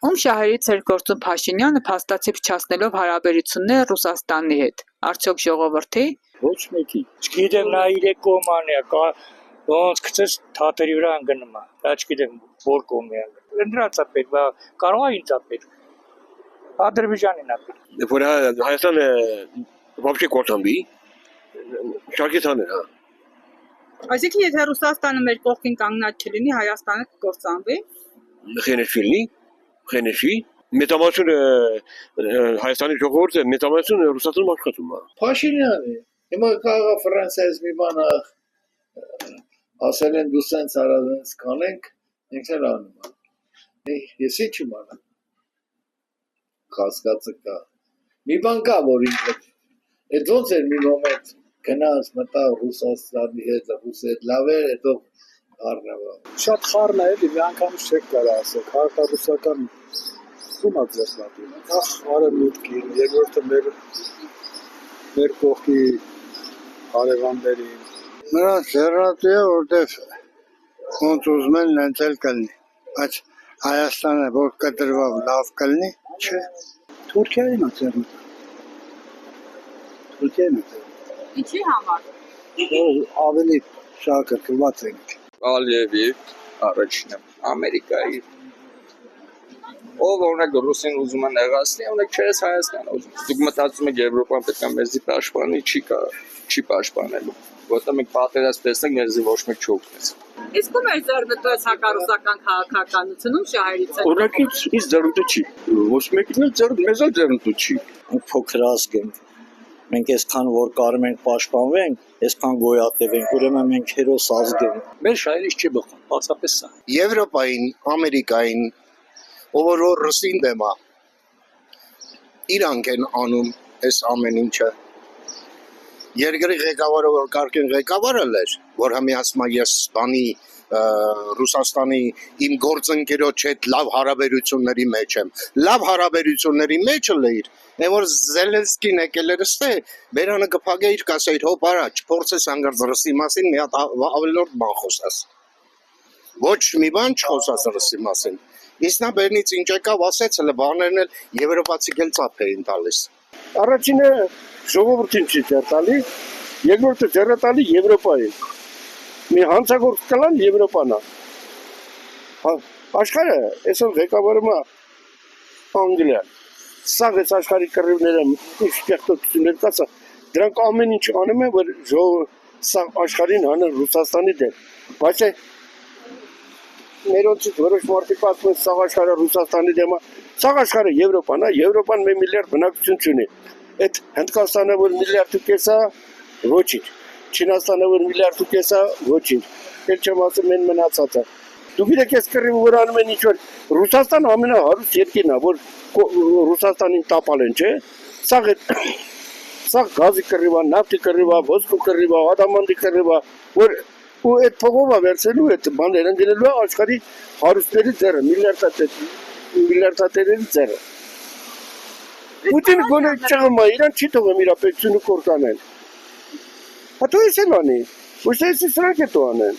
Ում շահերից էր գործում Փաշինյանը փաստացի փչացնելով հարաբերությունները Ռուսաստանի հետ, արդյոք ժողովրդի։ Ոչ մեկի։ Չգիտեմ նա իր կողմանի է, ոնց գցես թաթերի վրա անգնում է։ Դա չգիտեմ որ կողմի է։ Ընդրացա պետք, կարող է ինձ պետք։ Ադրբեջանին է պետք։ Որ Հայաստանը вообще կործանվի, շարքեցան է, հա։ Այսինքն եթե Ռուսաստանը մեր կողքին կանգնած չլինի, Հայաստանը կկործանվի։ Խենեշի մեծամասնությունը Հայաստանի ժողովուրդը մեծամասնությունը Ռուսաստանում աշխատում է։ Փաշինյանը հիմա կարող է Ֆրանսիայից մի բան ասել են դու սենց արած կանենք, ինքն էլ անում է։ Ես ինչ եմ անում։ Հասկացը կա։ Մի բան կա, որ ինքը այդ ոնց էր մի մոմենտ գնաց մտա Ռուսաստանի հետ, ռուսի հետ լավ էր, հետո առնվա։ Շատ խառն է, էլի մի անգամ չեք կարող ասել, հարտարուսական ո՞ւմ է ձեռնատու։ Ախ, արևմուտքին, երկրորդը մեր կողքի հարևաններին։ Նրանց ձեռնատու է, որտեվ ոնց ուզում են նենց էլ կլինի, բայց Հայաստանը որ կտրվավ լավ կլինի, չէ։ Թուրքիային է ձեռնատու։ Ինչի համար։ Ավելի շահագրգռված ենք։ Ալիևի առաջինը Ամերիկայի ով օրինակ Ռուսին ուզում է նեղացնել, օրինակ չես Հայաստանը ուզում։ Դուք մտածում եք Եվրոպան պետք է մեզի պաշտպանի, չի պաշտպանելու։ Որտեղ մենք պատերազմ տեսնենք, մեզի ոչ մեկ չօգնեց։ Իսկ ում էր ձեռնտուած հակառուսական քաղաքականությունում շահերից է։ Օրինակից իս ձեռնտու չի։ Ոչ մեկին էլ մեզ էլ ձեռնտու չի։ Փոքր ազգ ենք։ Մենք այսքան որ կարում ենք պաշտպանվենք, այսքան գոյատևենք, ուրեմն մենք հերոս ազգ ենք։ Մեր շահերից չի բխում, բացապես սա։ Եվրոպային, Ամերիկային, ով որ ռուսին դեմ է, իրանք են անում այս ամեն ինչը։ Երկրի ղեկավարը որ կարգին ղեկավարը էր, որ համի ասում է ես բանի Ռուսաստանի իմ գործընկերոջ հետ լավ հարաբերությունների մեջ եմ։ Լավ հարաբերությունների մեջ լեիր, այն որ Զելենսկին եկել էր ստե, բերանը կփակեիր, կասեիր հոп առաջ, փորձես անգամ ռուսի մասին մի հատ ավելորդ բան խոսաս։ Ոչ մի բան չխոսաս ռուսի մասին։ Իսկ նա բերնից ինչ եկավ ասեց, հələ բաներն էլ եվրոպացի գել ծափ էին տալիս։ Առաջինը ժողովրդին չի ձեռտալի, երկրորդը ձեռտալի Եվրոպային։ Մի հանցագործ կլան Եվրոպան է։ Աշխարհը այսօր ղեկավարում է Անգլիան։ Սա այս աշխարհի կռիվները ինչ ստեղծություններ կա, դրանք ամեն ինչ անում են, որ սա աշխարհին հանեն Ռուսաստանի դեմ։ Բայց Մերոնցից որոշ մարդիկ ասում են սաղ աշխարհը Ռուսաստանի դեմ է, սաղ աշխարհը Եվրոպան է, Եվրոպան 1 միլիարդ բնակչություն չունի։ Այդ Հնդկաստանը որ միլիարդ ու կես է, ոչինչ։ Չինաստանը որ միլիարդ ու կես է, ոչինչ։ Էլ չեմ ասում են մնացածը։ Դուք իրեք այս կռիվը որ անում են ինչ-որ Ռուսաստանը ամենահարուստ երկիրն է, որ Ռուսաստանին տապալ են, չէ՞։ Սաղ գազի կռիվ է, նավթի կռիվ է, ոսկու կռիվ է, ադամանդի կռիվ է, որ ու այդ փողով է վերցելու այդ բաները ընկնելու է աշխարհի հարուստների ձեռը, միլիարդատերերի ձեռը։ Պուտինը գոնե չղում է, իրան չի թողում իր պետությունը կործանել։ Հատո ես էլ անի, ոչ թե ես սրանք է տո անեն։